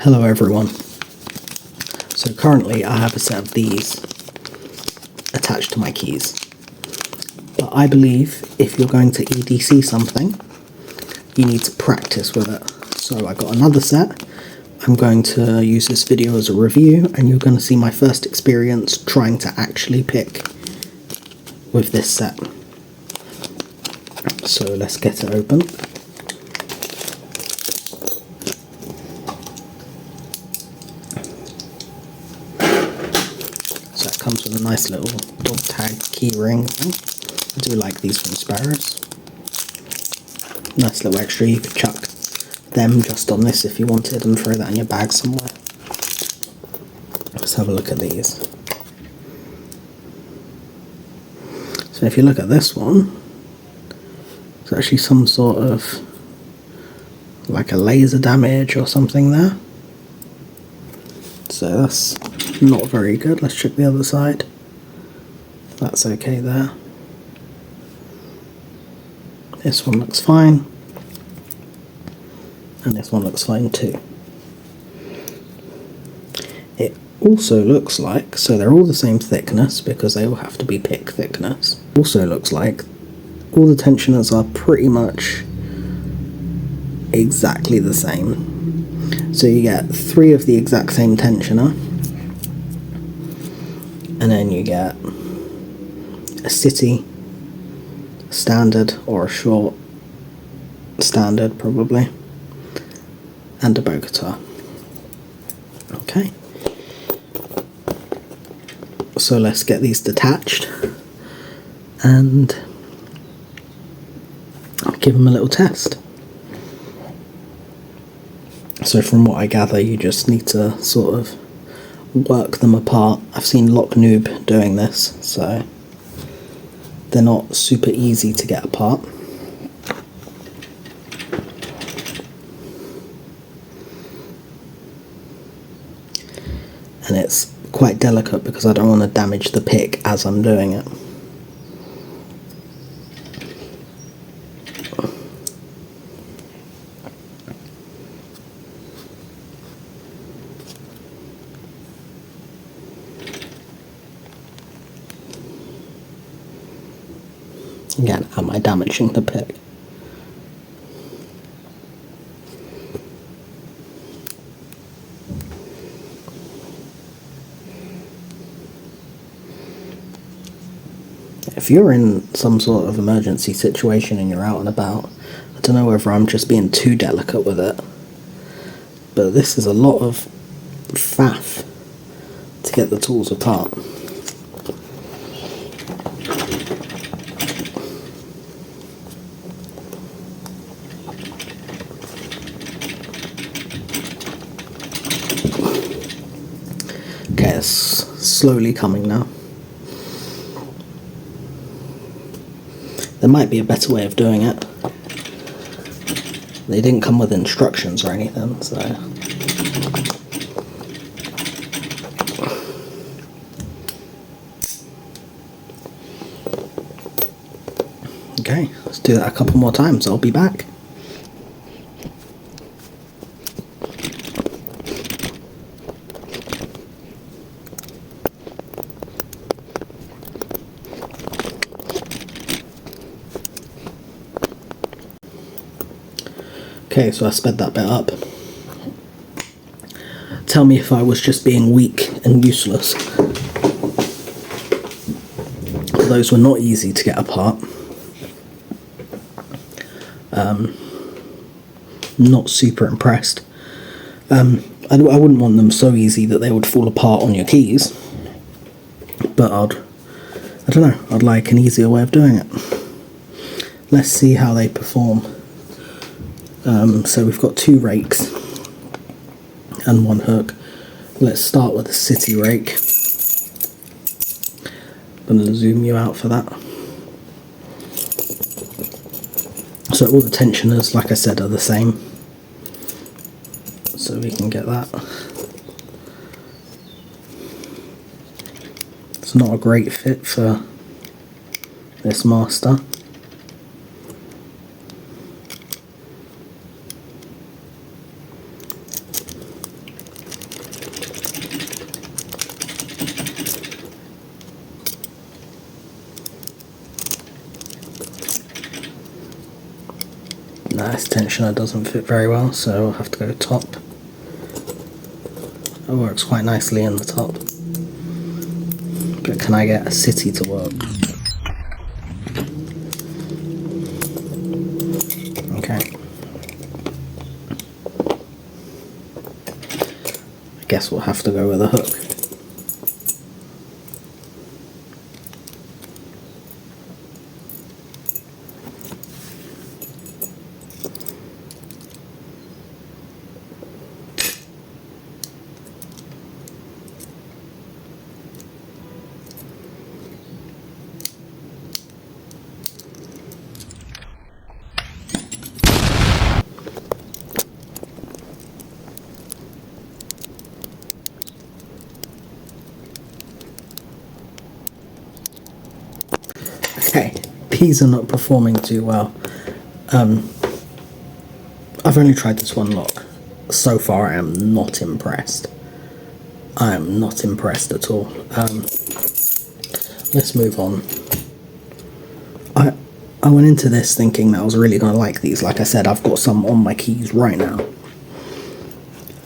Hello everyone. So currently I have a set of these attached to my keys. But I believe if you're going to EDC something, you need to practice with it. So I got another set. I'm going to use this video as a review and you're going to see my first experience trying to actually pick with this set. So let's get it open. So it comes with a nice little dog tag key ring thing. I do like these from Sparrows. Nice little extra, you could chuck them just on this if you wanted and throw that in your bag somewhere. Let's have a look at these. So if you look at this one, it's actually some sort of like a laser damage or something there. So that's not very good. Let's check the other side. That's okay there. This one looks fine. And this one looks fine too. It also looks like, so they're all the same thickness because they all have to be pick thickness. Also looks like all the tensioners are pretty much exactly the same. So you get 3 of the exact same tensioner, and then you get a city, standard, or a short standard probably, and a bow guitar. Okay, so let's get these detached and give them a little test. So from what I gather, you just need to sort of work them apart. I've seen Lock Noob doing this, so they're not super easy to get apart. And it's quite delicate because I don't want to damage the pick as I'm doing it. Again, am I damaging the pick? If you're in some sort of emergency situation and you're out and about, I don't know whether I'm just being too delicate with it, but this is a lot of faff to get the tools apart. Okay, it's slowly coming now. There might be a better way of doing it. They didn't come with instructions or anything, so... Okay, let's do that a couple more times. I'll be back. Okay, so I sped that bit up. Tell me if I was just being weak and useless. Those were not easy to get apart. Not super impressed. I wouldn't want them so easy that they would fall apart on your keys. But I don't know, I'd like an easier way of doing it. Let's see how they perform. So we've got 2 rakes and 1 hook. Let's start with a city rake. I'm going to zoom you out for that. So all the tensioners, like I said, are the same. So we can get that. It's not a great fit for this master. this tensioner doesn't fit very well, so I'll have to go top. It works quite nicely in the top. But can I get a city to work? Okay. I guess we'll have to go with a hook. Okay, these are not performing too well. I've only tried this one lock. So far I am not impressed. I am not impressed at all. Let's move on. I went into this thinking that I was really going to like these. Like I said, I've got some on my keys right now.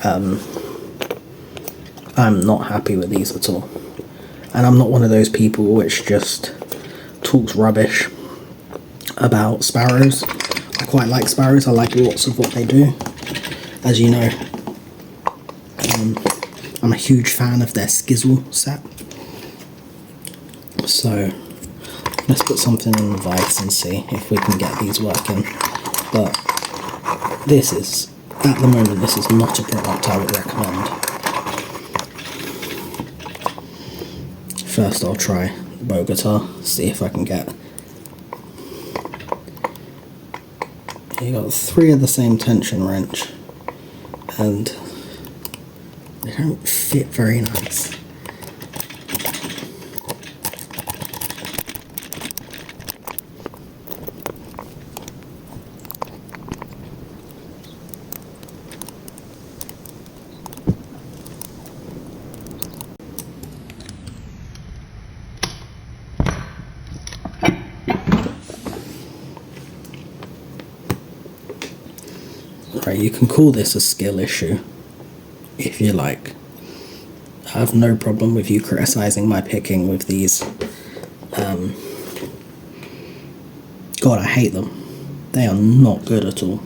I'm not happy with these at all. And I'm not one of those people which just talks rubbish about Sparrows. I quite like Sparrows. I like lots of what they do. As you know, I'm a huge fan of their Skizzle set. So let's put something in the vise and see if we can get these working. But this is, at the moment, this is not a product I would recommend. First I'll try the bow guitar, see if I can get... You got 3 of the same tension wrench and they don't fit very nice. Right, you can call this a skill issue, if you like. I have no problem with you criticising my picking with these. God, I hate them. They are not good at all.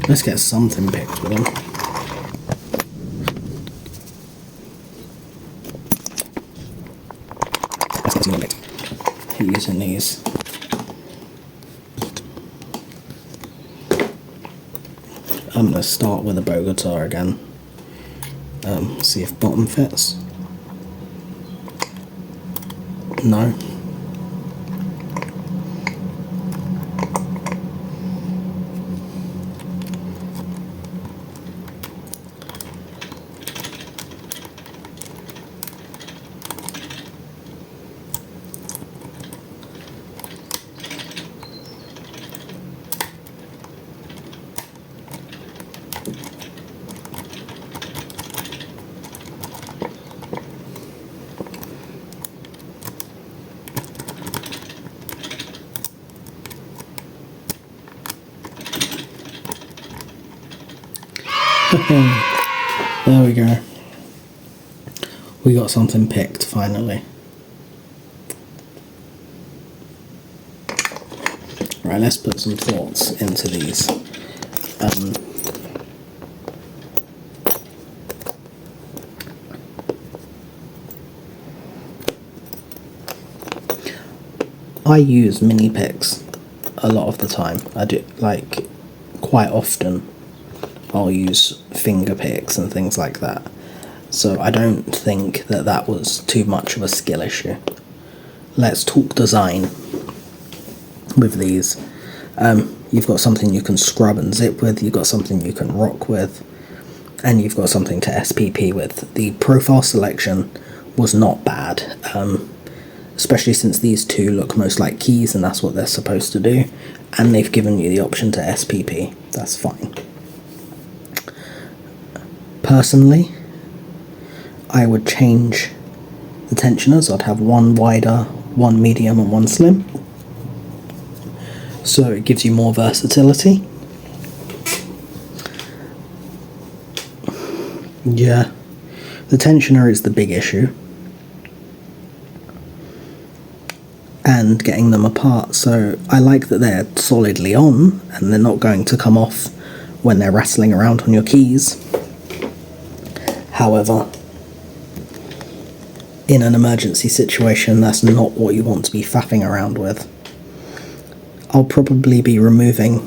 Let's get something picked with them. Using these. I'm going to start with a bow guitar again. See if bottom fits. No. There we go. We got something picked finally. Right, let's put some thoughts into these. I use mini picks a lot of the time. I do, like, quite often I'll use finger picks and things like that. So I don't think that that was too much of a skill issue. Let's talk design with these. You've got something you can scrub and zip with, you've got something you can rock with, and you've got something to SPP with. The profile selection was not bad, especially since these two look most like keys and that's what they're supposed to do, and they've given you the option to SPP. That's fine. Personally, I would change the tensioners, I'd have one wider, one medium and one slim. So it gives you more versatility. Yeah, the tensioner is the big issue. And getting them apart, so I like that they're solidly on and they're not going to come off when they're rattling around on your keys. However, in an emergency situation, that's not what you want to be faffing around with. I'll probably be removing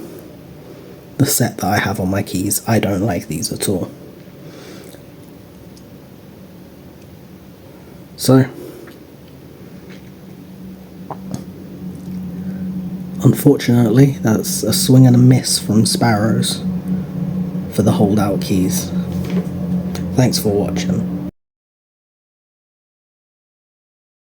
the set that I have on my keys. I don't like these at all. So, unfortunately, that's a swing and a miss from Sparrows for the Hold Out keys. Thanks for watching.